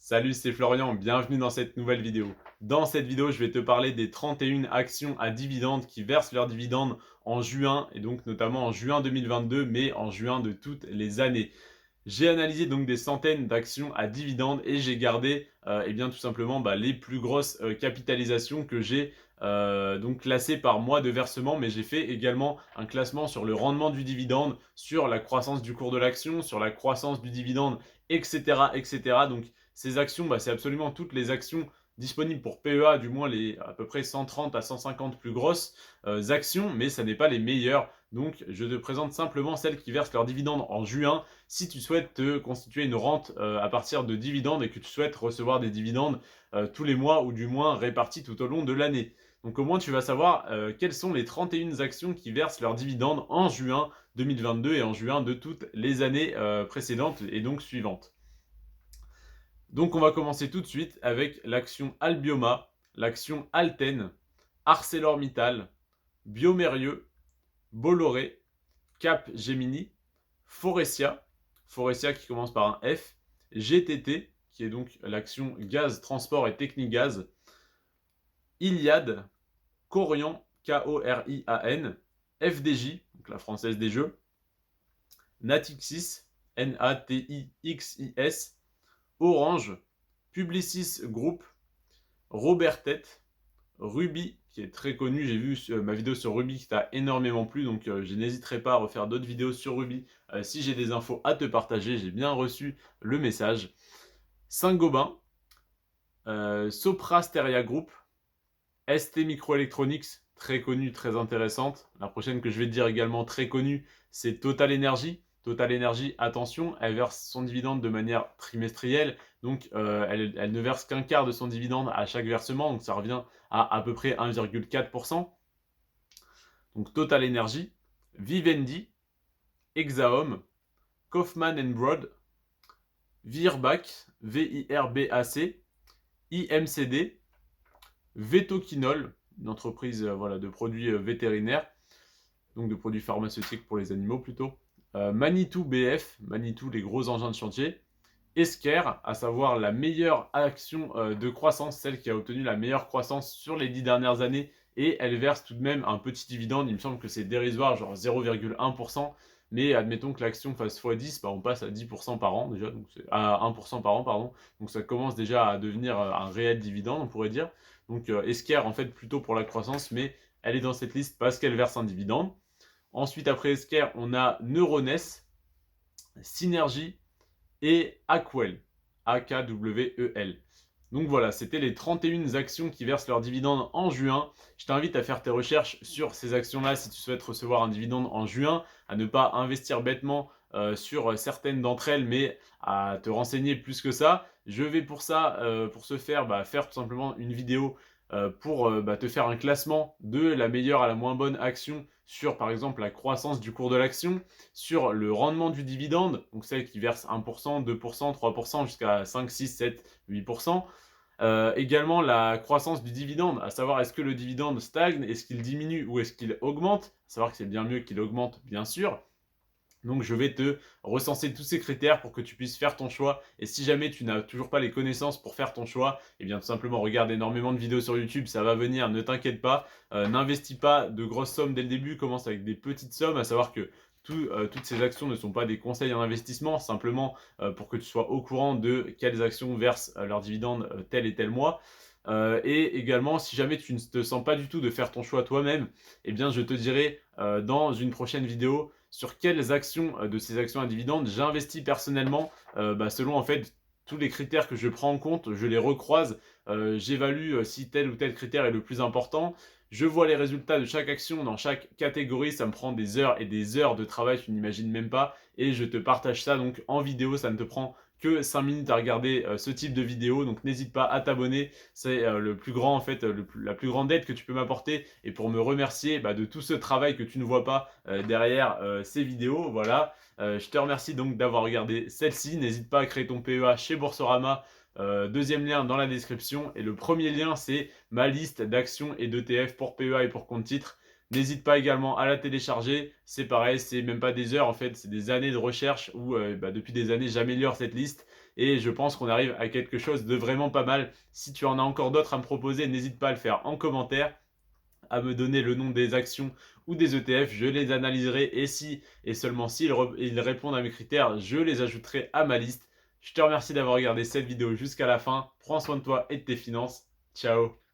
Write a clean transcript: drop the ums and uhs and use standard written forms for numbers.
Salut, c'est Florian, bienvenue dans cette nouvelle vidéo. Dans cette vidéo, je vais te parler des 31 actions à dividendes qui versent leurs dividendes en juin, et donc notamment en juin 2022, mais en juin de toutes les années. J'ai analysé donc des centaines d'actions à dividendes et j'ai gardé eh bien tout simplement les plus grosses capitalisations que j'ai donc classées par mois de versement, mais j'ai fait également un classement sur le rendement du dividende, sur la croissance du cours de l'action, sur la croissance du dividende, etc. etc. Donc ces actions, c'est absolument toutes les actions disponibles pour PEA, du moins les à peu près 130 à 150 plus grosses actions, mais ça n'est pas les meilleures. Donc je te présente simplement celles qui versent leurs dividendes en juin si tu souhaites te constituer une rente à partir de dividendes et que tu souhaites recevoir des dividendes tous les mois ou du moins répartis tout au long de l'année. Donc au moins tu vas savoir quelles sont les 31 actions qui versent leurs dividendes en juin 2022 et en juin de toutes les années précédentes et donc suivantes. Donc on va commencer tout de suite avec l'action Albioma, l'action Alten, ArcelorMittal, Biomérieux, Bolloré, Capgemini, Forestia, Forestia qui commence par un F, GTT, qui est donc l'action Gaz, Transport et Technigaz, Iliad, Corian, K-O-R-I-A-N, FDJ, donc la française des jeux, Natixis, N-A-T-I-X-I-S, Orange, Publicis Group, Robertet, Ruby, qui est très connu, j'ai vu ma vidéo sur Ruby qui t'a énormément plu, donc je n'hésiterai pas à refaire d'autres vidéos sur Ruby si j'ai des infos à te partager, j'ai bien reçu le message. Saint-Gobain, Sopra Steria Group, ST Microelectronics, très connue, très intéressante. La prochaine que je vais te dire également très connue, c'est Total Energy. Total Energy, attention, elle verse son dividende de manière trimestrielle, donc elle ne verse qu'un quart de son dividende à chaque versement, donc ça revient à peu près 1,4%. Donc Total Energy, Vivendi, Exaom, Kaufman Broad, Virbac, V-I-R-B-A-C, IMCD, Vetoquinol, une entreprise de produits vétérinaires, donc de produits pharmaceutiques pour les animaux plutôt. Manitou BF, Manitou les gros engins de chantier. Esker, à savoir la meilleure action de croissance, celle qui a obtenu la meilleure croissance sur les 10 dernières années, et elle verse tout de même un petit dividende, il me semble que c'est dérisoire, genre 0,1%, mais admettons que l'action fasse x10, on passe à 10% par an déjà, donc à 1% par an, pardon, donc ça commence déjà à devenir un réel dividende, on pourrait dire. Donc Esker, en fait, plutôt pour la croissance, mais elle est dans cette liste parce qu'elle verse un dividende. Ensuite, après Esker, on a Neuroness, Synergie, et Aquel, A-K-W-E-L. Donc voilà, c'était les 31 actions qui versent leurs dividendes en juin. Je t'invite à faire tes recherches sur ces actions-là si tu souhaites recevoir un dividende en juin, à ne pas investir bêtement sur certaines d'entre elles, mais à te renseigner plus que ça. Je vais pour ça, pour ce faire, faire tout simplement une vidéo pour te faire un classement de la meilleure à la moins bonne action sur par exemple la croissance du cours de l'action, sur le rendement du dividende, donc celle qui verse 1%, 2%, 3% jusqu'à 5, 6, 7, 8%. Également la croissance du dividende, à savoir est-ce que le dividende stagne, est-ce qu'il diminue ou est-ce qu'il augmente, à savoir que c'est bien mieux qu'il augmente bien sûr. Donc je vais te recenser tous ces critères pour que tu puisses faire ton choix. Et si jamais tu n'as toujours pas les connaissances pour faire ton choix, eh bien tout simplement regarde énormément de vidéos sur YouTube, ça va venir, ne t'inquiète pas. N'investis pas de grosses sommes dès le début, commence avec des petites sommes, à savoir que toutes ces actions ne sont pas des conseils en investissement, simplement pour que tu sois au courant de quelles actions versent leurs dividendes tel et tel mois. Et également, si jamais tu ne te sens pas du tout de faire ton choix toi-même, eh bien je te dirai dans une prochaine vidéo sur quelles actions de ces actions à dividendes j'investis personnellement, selon en fait tous les critères que je prends en compte, je les recroise, j'évalue si tel ou tel critère est le plus important, je vois les résultats de chaque action dans chaque catégorie, ça me prend des heures et des heures de travail, tu n'imagines même pas, et je te partage ça donc en vidéo, ça ne te prend que 5 minutes à regarder ce type de vidéo, donc n'hésite pas à t'abonner, c'est le plus grand en fait, la plus grande aide que tu peux m'apporter, et pour me remercier de tout ce travail que tu ne vois pas derrière ces vidéos, voilà. Je te remercie donc d'avoir regardé celle-ci, n'hésite pas à créer ton PEA chez Boursorama, deuxième lien dans la description, et le premier lien c'est ma liste d'actions et d'ETF pour PEA et pour compte titre. N'hésite pas également à la télécharger, c'est pareil, c'est même pas des heures en fait, c'est des années de recherche où depuis des années j'améliore cette liste et je pense qu'on arrive à quelque chose de vraiment pas mal. Si tu en as encore d'autres à me proposer, n'hésite pas à le faire en commentaire, à me donner le nom des actions ou des ETF, je les analyserai et si et seulement s'ils ils répondent à mes critères, je les ajouterai à ma liste. Je te remercie d'avoir regardé cette vidéo jusqu'à la fin. Prends soin de toi et de tes finances. Ciao.